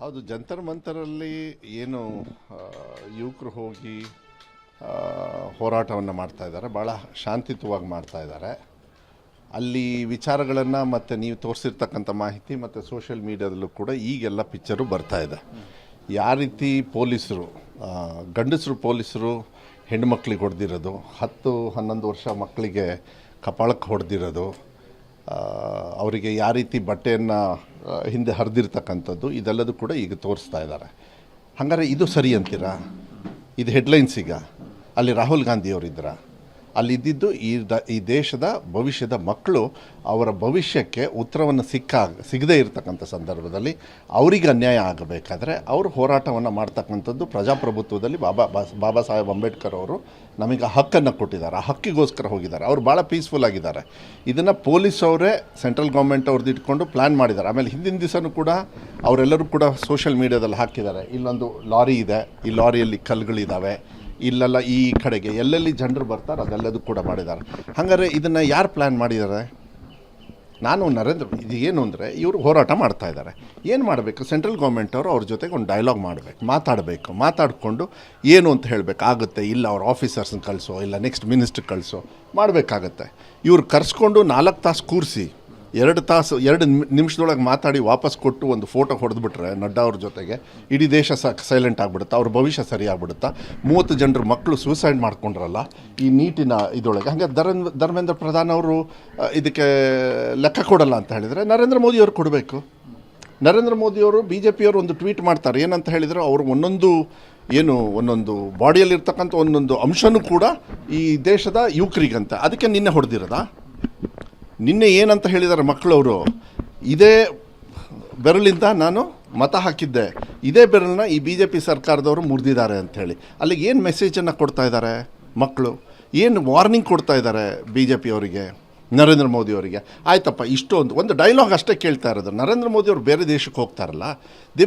ಹೌದು, ಜಂತರ್ ಮಂತರಲ್ಲಿ ಏನು ಯುವಕರು ಹೋಗಿ ಹೋರಾಟವನ್ನು ಮಾಡ್ತಾ ಇದ್ದಾರೆ, ಭಾಳ ಶಾಂತಿಯುತವಾಗಿ ಮಾಡ್ತಾ ಇದ್ದಾರೆ. ಅಲ್ಲಿ ವಿಚಾರಗಳನ್ನು ಮತ್ತು ನೀವು ತೋರಿಸಿರ್ತಕ್ಕಂಥ ಮಾಹಿತಿ ಮತ್ತು ಸೋಷಿಯಲ್ ಮೀಡಿಯಾದಲ್ಲೂ ಕೂಡ ಈಗೆಲ್ಲ ಪಿಕ್ಚರು ಬರ್ತಾ ಇದೆ. ಯಾವ ರೀತಿ ಪೊಲೀಸರು, ಗಂಡಸರು ಪೊಲೀಸರು ಹೆಣ್ಣುಮಕ್ಳಿಗೆ ಹೊಡೆದಿರೋದು, 10-11 ವರ್ಷ ಮಕ್ಕಳಿಗೆ ಕಪಾಳಕ್ಕೆ ಹೊಡೆದಿರೋದು, ಅವರಿಗೆ ಯಾವ ರೀತಿ ಬಟ್ಟೆಯನ್ನು ಹಿಂದೆ ಹರಿದಿರ್ತಕ್ಕಂಥದ್ದು, ಇದೆಲ್ಲದೂ ಕೂಡ ಈಗ ತೋರಿಸ್ತಾ ಇದ್ದಾರೆ. ಹಾಗಾದ್ರೆ ಇದು ಸರಿ ಅಂತೀರಾ? ಇದು ಹೆಡ್ಲೈನ್ಸ್. ಈಗ ಅಲ್ಲಿ ರಾಹುಲ್ ಗಾಂಧಿಯವರಿದ್ದರ ಅಲ್ಲಿದ್ದಿದ್ದು ಈ ದೇಶದ ಭವಿಷ್ಯದ ಮಕ್ಕಳು, ಅವರ ಭವಿಷ್ಯಕ್ಕೆ ಉತ್ತರವನ್ನು ಸಿಗದೇ ಇರತಕ್ಕಂಥ ಸಂದರ್ಭದಲ್ಲಿ ಅವರಿಗೆ ಅನ್ಯಾಯ ಆಗಬೇಕಾದ್ರೆ ಅವರು ಹೋರಾಟವನ್ನು ಮಾಡ್ತಕ್ಕಂಥದ್ದು ಪ್ರಜಾಪ್ರಭುತ್ವದಲ್ಲಿ ಬಾಬಾ ಸಾಹೇಬ್ ಅಂಬೇಡ್ಕರ್ ಅವರು ನಮಗೆ ಹಕ್ಕನ್ನು ಕೊಟ್ಟಿದ್ದಾರೆ. ಆ ಹಕ್ಕಿಗೋಸ್ಕರ ಹೋಗಿದ್ದಾರೆ. ಅವರು ಭಾಳ ಪೀಸ್ಫುಲ್ ಆಗಿದ್ದಾರೆ. ಇದನ್ನು ಪೊಲೀಸ್ ಅವರೇ, ಸೆಂಟ್ರಲ್ ಗೌರ್ಮೆಂಟ್ ಅವ್ರದ್ದು ಇಟ್ಕೊಂಡು ಪ್ಲ್ಯಾನ್ ಮಾಡಿದ್ದಾರೆ. ಆಮೇಲೆ ಹಿಂದಿನ ದಿವಸನೂ ಕೂಡ ಅವರೆಲ್ಲರೂ ಕೂಡ ಸೋಷಿಯಲ್ ಮೀಡಿಯಾದಲ್ಲಿ ಹಾಕಿದ್ದಾರೆ, ಇಲ್ಲೊಂದು ಲಾರಿ ಇದೆ, ಈ ಲಾರಿಯಲ್ಲಿ ಕಲ್ಲುಗಳಿದ್ದಾವೆ, ಇಲ್ಲೆಲ್ಲ ಈ ಕಡೆಗೆ ಎಲ್ಲೆಲ್ಲಿ ಜನರು ಬರ್ತಾರೆ ಅದೆಲ್ಲದೂ ಕೂಡ ಮಾಡಿದ್ದಾರೆ. ಹಾಗಾದರೆ ಇದನ್ನು ಯಾರು ಪ್ಲ್ಯಾನ್ ಮಾಡಿದ್ದಾರೆ? ಇದು ಏನು ಅಂದರೆ, ಇವರು ಹೋರಾಟ ಮಾಡ್ತಾ ಇದ್ದಾರೆ. ಏನು ಮಾಡಬೇಕು? ಸೆಂಟ್ರಲ್ ಗೌರ್ಮೆಂಟ್ ಅವರು ಅವ್ರ ಜೊತೆಗೆ ಒಂದು ಡೈಲಾಗ್ ಮಾಡಬೇಕು, ಮಾತಾಡಿಕೊಂಡು ಏನು ಅಂತ ಹೇಳಬೇಕು. ಆಗುತ್ತೆ, ಇಲ್ಲ ಅವ್ರ ಆಫೀಸರ್ಸ್ನ ಕಳಿಸೋ, ಇಲ್ಲ ನೆಕ್ಸ್ಟ್ ಮಿನಿಸ್ಟ್ರ್ ಕಳಿಸೋ, ಮಾಡಬೇಕಾಗತ್ತೆ. ಇವ್ರು ಕರೆಸ್ಕೊಂಡು 4 ತಾಸು ಕೂರಿಸಿ 2 ನಿಮಿಷದೊಳಗೆ ಮಾತಾಡಿ ವಾಪಸ್ ಕೊಟ್ಟು ಒಂದು ಫೋಟೋ ಹೊಡೆದ್ಬಿಟ್ರೆ ನಡ್ಡಾ ಅವ್ರ ಜೊತೆಗೆ, ಇಡೀ ದೇಶ ಸೈಲೆಂಟ್ ಆಗಿಬಿಡುತ್ತಾ, ಅವ್ರ ಭವಿಷ್ಯ ಸರಿಯಾಗ್ಬಿಡುತ್ತಾ. 30 ಜನರು ಮಕ್ಕಳು ಸೂಸೈಡ್ ಮಾಡ್ಕೊಂಡ್ರಲ್ಲ ಈ ನೀಟಿನ ಇದೊಳಗೆ. ಹಾಗೆ ಧರ್ಮೇಂದ್ರ ಪ್ರಧಾನ್ ಅವರು ಇದಕ್ಕೆ ಲೆಕ್ಕ ಕೊಡಲ್ಲ ಅಂತ ಹೇಳಿದರೆ ನರೇಂದ್ರ ಮೋದಿಯವರು ಕೊಡಬೇಕು. ನರೇಂದ್ರ ಮೋದಿಯವರು, BJP ಅವರು ಒಂದು ಟ್ವೀಟ್ ಮಾಡ್ತಾರೆ. ಏನಂತ ಹೇಳಿದರೆ, ಅವರು ಒಂದೊಂದು ಬಾಡಿಯಲ್ಲಿರ್ತಕ್ಕಂಥ ಒಂದೊಂದು ಅಂಶನೂ ಕೂಡ ಈ ದೇಶದ ಯುವಕರಿಗಂತ. ಅದಕ್ಕೆ ನಿನ್ನೆ ಹೊಡೆದಿರೋದಾ? ನಿನ್ನೆ ಏನಂತ ಹೇಳಿದ್ದಾರೆ ಮಕ್ಕಳವರು, ಇದೇ ಬೆರಳಿಂದ ನಾನು ಮತ ಹಾಕಿದ್ದೆ, ಇದೇ ಬೆರಳನ್ನ ಈ BJP ಸರ್ಕಾರದವರು ಮುರಿದಿದ್ದಾರೆ ಅಂಥೇಳಿ. ಅಲ್ಲಿಗೆ ಏನು ಮೆಸೇಜನ್ನು ಕೊಡ್ತಾ ಇದ್ದಾರೆ ಮಕ್ಕಳು? ಏನು ವಾರ್ನಿಂಗ್ ಕೊಡ್ತಾ ಇದ್ದಾರೆ BJP ಅವರಿಗೆ, ನರೇಂದ್ರ ಮೋದಿ ಅವರಿಗೆ? ಆಯ್ತಪ್ಪ, ಒಂದು ಡೈಲಾಗ್ ಅಷ್ಟೇ ಕೇಳ್ತಾ ಇರೋದು. ನರೇಂದ್ರ ಮೋದಿ ಅವರು ಬೇರೆ ದೇಶಕ್ಕೆ ಹೋಗ್ತಾರಲ್ಲ,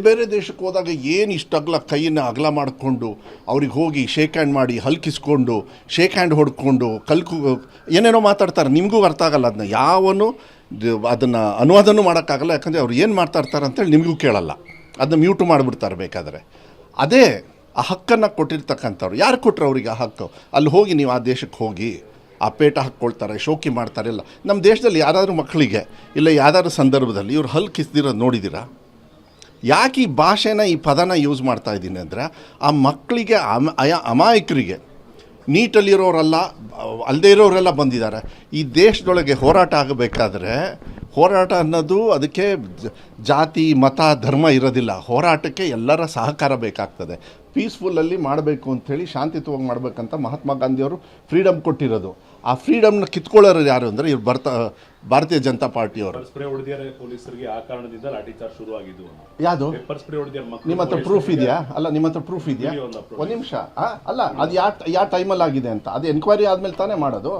ಬೇರೆ ದೇಶಕ್ಕೆ ಹೋದಾಗ ಏನು ಇಷ್ಟಗಲ ಕೈಯನ್ನು ಅಗಲ ಮಾಡಿಕೊಂಡು ಅವ್ರಿಗೆ ಹೋಗಿ ಶೇಕ್ ಹ್ಯಾಂಡ್ ಮಾಡಿ ಹಲ್ಕಿಸ್ಕೊಂಡು ಶೇಕ್ ಹ್ಯಾಂಡ್ ಹೊಡ್ಕೊಂಡು ಏನೇನೋ ಮಾತಾಡ್ತಾರೆ. ನಿಮಗೂ ಅರ್ಥ ಆಗಲ್ಲ. ಅದನ್ನು ಅನುವಾದನೂ ಮಾಡೋಕ್ಕಾಗಲ್ಲ. ಯಾಕಂದರೆ ಅವ್ರು ಏನು ಮಾತಾಡ್ತಾರೆ ಅಂತೇಳಿ ನಿಮಗೂ ಕೇಳಲ್ಲ. ಅದನ್ನ ಮ್ಯೂಟ್ ಮಾಡಿಬಿಡ್ತಾರೆ ಬೇಕಾದರೆ. ಅದೇ ಆ ಹಕ್ಕನ್ನು ಕೊಟ್ಟಿರ್ತಕ್ಕಂಥವ್ರು ಯಾರು ಕೊಟ್ಟರು ಅವರಿಗೆ ಆ ಹಕ್ಕು? ಅಲ್ಲಿ ಹೋಗಿ ನೀವು ಆ ದೇಶಕ್ಕೆ ಹೋಗಿ ಆ ಪೇಟ ಹಾಕ್ಕೊಳ್ತಾರೆ, ಶೋಕಿ ಮಾಡ್ತಾರೆ. ಇಲ್ಲ ನಮ್ಮ ದೇಶದಲ್ಲಿ ಯಾರಾದರೂ ಮಕ್ಕಳಿಗೆ ಇಲ್ಲ ಯಾವ್ದಾದ್ರು ಸಂದರ್ಭದಲ್ಲಿ ಇವ್ರು ಹಲ್ಲು ಕಿಸ್ದಿರೋದು ನೋಡಿದ್ದೀರಾ? ಯಾಕೆ ಈ ಭಾಷೆನ, ಈ ಪದನ ಯೂಸ್ ಮಾಡ್ತಾ ಇದ್ದೀನಿ ಅಂದರೆ, ಆ ಮಕ್ಕಳಿಗೆ ಅಮಾಯಕರಿಗೆ, ನೀಟಲ್ಲಿರೋರೆಲ್ಲ ಅಲ್ಲದೇ ಇರೋರೆಲ್ಲ ಬಂದಿದ್ದಾರೆ. ಈ ದೇಶದೊಳಗೆ ಹೋರಾಟ ಆಗಬೇಕಾದ್ರೆ ಹೋರಾಟ ಅನ್ನೋದು ಅದಕ್ಕೆ ಜಾತಿ ಮತ ಧರ್ಮ ಇರೋದಿಲ್ಲ. ಹೋರಾಟಕ್ಕೆ ಎಲ್ಲರ ಸಹಕಾರ ಬೇಕಾಗ್ತದೆ. ಪೀಸ್ಫುಲ್ಲಲ್ಲಿ ಮಾಡಬೇಕು ಅಂಥೇಳಿ, ಶಾಂತಿಯುತವಾಗಿ ಮಾಡಬೇಕಂತ ಮಹಾತ್ಮ ಗಾಂಧಿಯವರು ಫ್ರೀಡಮ್ ಕೊಟ್ಟಿರೋದು. ಆ ಫ್ರೀಡಮ್ನ ಕಿತ್ಕೊಳ್ಳೋರು ಯಾರು ಅಂದರೆ ಇವ್ರು ಭಾರತೀಯ ಜನತಾ ಪಾರ್ಟಿಯವರು. ಯಾವುದು ನಿಮ್ಮ ಹತ್ರ ಪ್ರೂಫ್ ಇದೆಯಾ? ನಿಮ್ಮ ಹತ್ರ ಪ್ರೂಫ್ ಇದೆಯಾ? ಒಂದು ನಿಮಿಷ. ಅಲ್ಲ, ಅದು ಯಾವ ಟೈಮಲ್ಲಿ ಆಗಿದೆ ಅಂತ ಅದು ಎನ್ಕ್ವೈರಿ ಆದಮೇಲೆ ತಾನೇ ಮಾಡೋದು.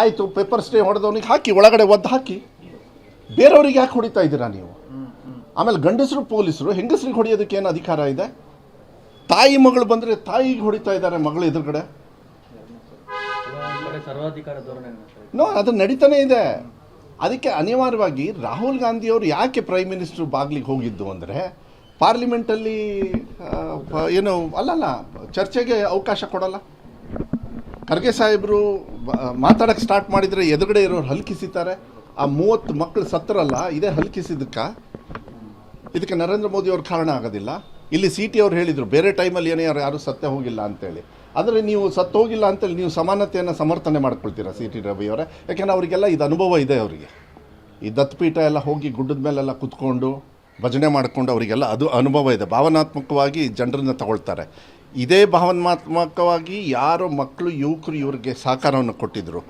ಆಯಿತು, ಪೆಪ್ಪರ್ ಸ್ಪ್ರೇ ಹೊಡೆದವನಿಗೆ ಹಾಕಿ, ಒಳಗಡೆ ಒದ್ದು ಹಾಕಿ. ಬೇರೆಯವ್ರಿಗೆ ಯಾಕೆ ಹೊಡಿತಾ ಇದ್ದೀರಾ ನೀವು? ಆಮೇಲೆ ಗಂಡಸರು ಪೊಲೀಸರು ಹೆಂಗಸರಿಗೆ ಹೊಡೆಯೋದಕ್ಕೆ ಏನು ಅಧಿಕಾರ ಇದೆ? ತಾಯಿ ಮಗಳು ಬಂದರೆ ತಾಯಿಗೆ ಹೊಡಿತಾ ಇದ್ದಾರೆ ಮಗಳು ಎದುರುಗಡೆ. ಅದು ನಡೀತಾನೆ ಇದೆ. ಅದಕ್ಕೆ ಅನಿವಾರ್ಯವಾಗಿ ರಾಹುಲ್ ಗಾಂಧಿಯವರು ಯಾಕೆ ಪ್ರೈಮ್ ಮಿನಿಸ್ಟರ್ ಬಾಗ್ಲಿಗೆ ಹೋಗಿದ್ದು ಅಂದರೆ, ಪಾರ್ಲಿಮೆಂಟಲ್ಲಿ ಅಲ್ಲಲ್ಲ ಚರ್ಚೆಗೆ ಅವಕಾಶ ಕೊಡಲ್ಲ. ಖರ್ಗೆ ಸಾಹೇಬರು ಮಾತಾಡೋಕ್ಕೆ ಸ್ಟಾರ್ಟ್ ಮಾಡಿದರೆ ಎದುರುಗಡೆ ಇರೋರು ಹಲ್ಕಿಸಿತಾರೆ. ಆ 30 ಮಕ್ಕಳು ಸತ್ತರಲ್ಲ, ಇದೇ ಹಲ್ಕಿಸಿದ್ದಕ್ಕೆ. ಇದಕ್ಕೆ ನರೇಂದ್ರ ಮೋದಿ ಅವ್ರ ಕಾರಣ ಆಗೋದಿಲ್ಲ. ಇಲ್ಲಿ CT ಅವ್ರು ಹೇಳಿದರು, ಬೇರೆ ಟೈಮಲ್ಲಿ ಯಾರು ಸತ್ತೇ ಹೋಗಿಲ್ಲ ಅಂತೇಳಿ. ಆದರೆ ನೀವು ಹೋಗಿಲ್ಲ ಅಂತೇಳಿ ನೀವು ಸಮಾನತೆಯನ್ನು ಸಮರ್ಥನೆ ಮಾಡ್ಕೊಳ್ತೀರಾ CT ರವಿಯವರೇ? ಯಾಕೆಂದರೆ ಅವರಿಗೆಲ್ಲ ಇದು ಅನುಭವ ಇದೆ. ಅವರಿಗೆ ಈ ದತ್ತಪೀಠ ಎಲ್ಲ ಹೋಗಿ ಗುಡ್ಡದ ಮೇಲೆಲ್ಲ ಕುತ್ಕೊಂಡು ಭಜನೆ ಮಾಡಿಕೊಂಡು ಅವರಿಗೆಲ್ಲ ಅದು ಅನುಭವ ಇದೆ. ಭಾವನಾತ್ಮಕವಾಗಿ ಜನರನ್ನ ತಗೊಳ್ತಾರೆ. ಇದೇ ಭಾವನಾತ್ಮಕವಾಗಿ ಯಾರೋ ಮಕ್ಕಳು, ಯುವಕರು ಇವ್ರಿಗೆ ಸಹಕಾರವನ್ನು ಕೊಟ್ಟಿದ್ದರು,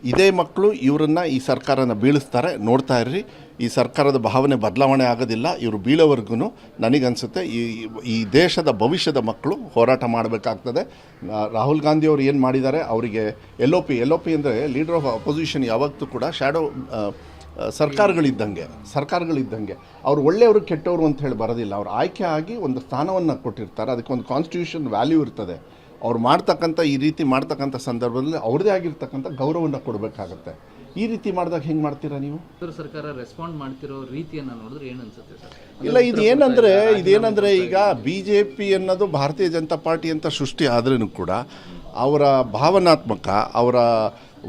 ಇದೇ ಮಕ್ಕಳು ಇವರನ್ನು, ಈ ಸರ್ಕಾರನ ಬೀಳಿಸ್ತಾರೆ. ನೋಡ್ತಾ ಇರ್ರಿ, ಈ ಸರ್ಕಾರದ ಭಾವನೆ ಬದಲಾವಣೆ ಆಗೋದಿಲ್ಲ. ಇವರು ಬೀಳೋವರೆಗೂ ನನಗನ್ಸುತ್ತೆ ಈ ದೇಶದ ಭವಿಷ್ಯದ ಮಕ್ಕಳು ಹೋರಾಟ ಮಾಡಬೇಕಾಗ್ತದೆ. ರಾಹುಲ್ ಗಾಂಧಿಯವರು ಏನು ಮಾಡಿದ್ದಾರೆ, ಅವರಿಗೆ LOP ಅಂದರೆ ಲೀಡರ್ ಆಫ್ ಅಪೋಸಿಷನ್ ಯಾವತ್ತೂ ಕೂಡ ಶ್ಯಾಡೋ ಸರ್ಕಾರಗಳಿದ್ದಂಗೆ. ಅವ್ರು ಒಳ್ಳೆಯವರು ಕೆಟ್ಟವರು ಅಂತ ಹೇಳಿ ಬರೋದಿಲ್ಲ. ಅವ್ರು ಆಯ್ಕೆ ಆಗಿ ಒಂದು ಸ್ಥಾನವನ್ನು ಕೊಟ್ಟಿರ್ತಾರೆ. ಅದಕ್ಕೆ ಒಂದು ಕಾನ್ಸ್ಟಿಟ್ಯೂಷನ್ ವ್ಯಾಲ್ಯೂ ಇರ್ತದೆ. ಅವ್ರು ಈ ರೀತಿ ಮಾಡ್ತಕ್ಕಂಥ ಸಂದರ್ಭದಲ್ಲಿ ಅವ್ರದ್ದೇ ಆಗಿರ್ತಕ್ಕಂಥ ಗೌರವವನ್ನು ಕೊಡಬೇಕಾಗತ್ತೆ. ಈ ರೀತಿ ಮಾಡಿದಾಗ ಹೆಂಗೆ ಮಾಡ್ತೀರಾ ನೀವು? ಕೇಂದ್ರ ಸರ್ಕಾರ ರೆಸ್ಪಾಂಡ್ ಮಾಡ್ತಿರೋ ರೀತಿಯನ್ನು ನೋಡಿದ್ರೆ ಏನು ಅನ್ಸುತ್ತೆ ಸರ್? ಇಲ್ಲ, ಇದೇನಂದರೆ ಈಗ BJP ಅನ್ನೋದು ಭಾರತೀಯ ಜನತಾ ಪಾರ್ಟಿ ಅಂತ ಸೃಷ್ಟಿ ಆದ್ರೂ ಕೂಡ ಅವರ ಭಾವನಾತ್ಮಕ ಅವರ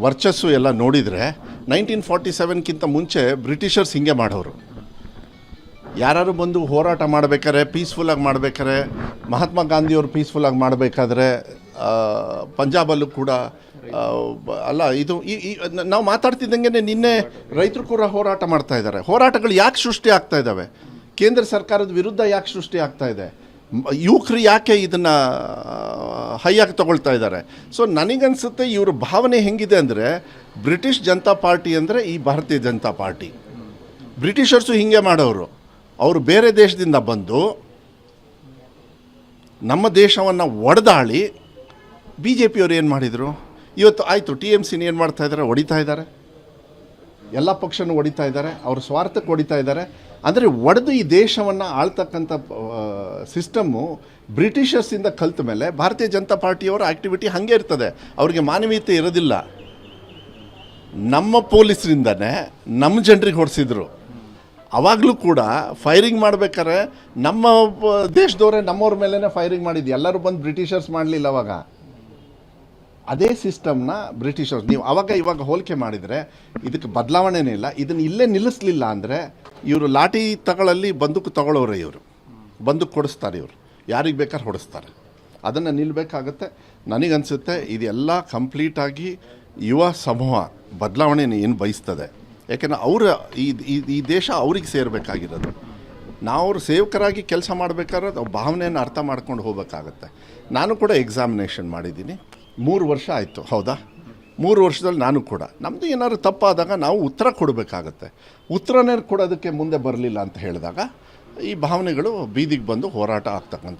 ವರ್ಚಸ್ಸು ಎಲ್ಲ ನೋಡಿದರೆ 1947ಕ್ಕಿಂತ ಮುಂಚೆ ಬ್ರಿಟಿಷರ್ಸ್ ಹಿಂಗೆ ಮಾಡೋರು. ಯಾರು ಬಂದು ಹೋರಾಟ ಮಾಡಬೇಕಾದ್ರೆ ಪೀಸ್ಫುಲ್ಲಾಗಿ ಮಾಡಬೇಕಾದ್ರೆ, ಮಹಾತ್ಮ ಗಾಂಧಿಯವರು ಪೀಸ್ಫುಲ್ಲಾಗಿ ಮಾಡಬೇಕಾದ್ರೆ ಪಂಜಾಬಲ್ಲೂ ಕೂಡ ಅಲ್ಲ ಇದು ನಾವು ಮಾತಾಡ್ತಿದ್ದಂಗೆ ನಿನ್ನೆ ರೈತರು ಕೂಡ ಹೋರಾಟ ಮಾಡ್ತಾ ಇದ್ದಾರೆ. ಹೋರಾಟಗಳು ಯಾಕೆ ಸೃಷ್ಟಿ ಆಗ್ತಾ ಇದ್ದಾವೆ? ಕೇಂದ್ರ ಸರ್ಕಾರದ ವಿರುದ್ಧ ಯಾಕೆ ಸೃಷ್ಟಿ ಆಗ್ತಾ ಇದೆ? ಯುವಕರು ಯಾಕೆ ಇದನ್ನು ಹೈಯಾಗಿ ತಗೊಳ್ತಾ ಇದ್ದಾರೆ? ಸೊ ನನಗನ್ಸುತ್ತೆ ಇವ್ರ ಭಾವನೆ ಹೆಂಗಿದೆ ಅಂದರೆ, ಬ್ರಿಟಿಷ್ ಜನತಾ ಪಾರ್ಟಿ ಅಂದರೆ ಈ ಭಾರತೀಯ ಜನತಾ ಪಾರ್ಟಿ. ಬ್ರಿಟಿಷರ್ಸು ಹಿಂಗೆ ಮಾಡೋರು. ಅವರು ಬೇರೆ ದೇಶದಿಂದ ಬಂದು ನಮ್ಮ ದೇಶವನ್ನು ಒಡೆದಾಳಿ BJP ಅವರು ಏನು ಮಾಡಿದರು? ಇವತ್ತು ಆಯಿತು, TMCನ ಏನು ಮಾಡ್ತಾ ಇದ್ದಾರೆ? ಹೊಡಿತಾ ಇದ್ದಾರೆ, ಎಲ್ಲ ಪಕ್ಷನೂ ಹೊಡಿತಾ ಇದ್ದಾರೆ, ಅವ್ರ ಸ್ವಾರ್ಥಕ್ಕೆ ಹೊಡಿತಾ ಇದ್ದಾರೆ. ಅಂದರೆ ಒಡೆದು ಈ ದೇಶವನ್ನು ಆಳ್ತಕ್ಕಂಥ ಸಿಸ್ಟಮ್ಮು ಬ್ರಿಟಿಷರ್ಸಿಂದ ಕಲಿತ ಮೇಲೆ ಭಾರತೀಯ ಜನತಾ ಪಾರ್ಟಿಯವರ ಆ್ಯಕ್ಟಿವಿಟಿ ಹಾಗೆ ಇರ್ತದೆ. ಅವ್ರಿಗೆ ಮಾನವೀಯತೆ ಇರೋದಿಲ್ಲ. ನಮ್ಮ ಪೊಲೀಸರಿಂದನೇ ನಮ್ಮ ಜನರಿಗೆ ಹೊಡೆಸಿದ್ರು. ಅವಾಗಲೂ ಕೂಡ ಫೈರಿಂಗ್ ಮಾಡ್ಬೇಕಾದ್ರೆ ನಮ್ಮ ದೇಶದವರೇ ನಮ್ಮವ್ರ ಮೇಲೇ ಫೈರಿಂಗ್ ಮಾಡಿದ್ದು. ಎಲ್ಲರೂ ಬಂದು ಬ್ರಿಟಿಷರ್ಸ್ ಮಾಡಲಿಲ್ಲ. ಅವಾಗ ಅದೇ ಸಿಸ್ಟಮ್ನ ಬ್ರಿಟಿಷರ್ಸ್ ನೀವು ಇವಾಗ ಹೋಲಿಕೆ ಮಾಡಿದರೆ ಇದಕ್ಕೆ ಬದಲಾವಣೆನೇ ಇಲ್ಲ. ಇದನ್ನು ಇಲ್ಲೇ ನಿಲ್ಲಿಸಲಿಲ್ಲ ಅಂದರೆ ಇವರು ಲಾಠಿ ತಗೊಳ್ಳಲ್ಲಿ ಬಂದೂಕು ತಗೊಳ್ಳೋರೆ. ಇವರು ಬಂದೂಕು ಕೊಡಿಸ್ತಾರೆ, ಇವರು ಯಾರಿಗೆ ಬೇಕಾದ್ರೆ ಹೊಡಿಸ್ತಾರೆ. ಅದನ್ನು ನಿಲ್ಲಬೇಕಾಗತ್ತೆ. ನನಗನ್ಸುತ್ತೆ ಇದೆಲ್ಲ ಕಂಪ್ಲೀಟಾಗಿ ಯುವ ಸಮೂಹ ಬದಲಾವಣೆ ಏನು ಬಯಸ್ತದೆ. ಯಾಕೆಂದರೆ ಅವರ ಈ ದೇಶ ಅವ್ರಿಗೆ ಸೇರಬೇಕಾಗಿರೋದು. ನಾವು ಅವ್ರ ಸೇವಕರಾಗಿ ಕೆಲಸ ಮಾಡಬೇಕಾದ್ರೆ ಭಾವನೆಯನ್ನು ಅರ್ಥ ಮಾಡ್ಕೊಂಡು ಹೋಗಬೇಕಾಗತ್ತೆ. ನಾನು ಕೂಡ ಎಕ್ಸಾಮಿನೇಷನ್ ಮಾಡಿದ್ದೀನಿ, 3 ವರ್ಷ ಆಯಿತು. ಹೌದಾ? 3 ವರ್ಷದಲ್ಲಿ ನಾನು ಕೂಡ ನಮ್ಮದು ಏನಾದ್ರು ತಪ್ಪಾದಾಗ ನಾವು ಉತ್ತರ ಕೊಡಬೇಕಾಗತ್ತೆ. ಉತ್ತರನೇ ಕೊಡೋದಕ್ಕೆ ಮುಂದೆ ಬರಲಿಲ್ಲ ಅಂತ ಹೇಳಿದಾಗ ಈ ಭಾವನೆಗಳು ಬೀದಿಗೆ ಬಂದು ಹೋರಾಟ ಆಗ್ತಕ್ಕಂಥ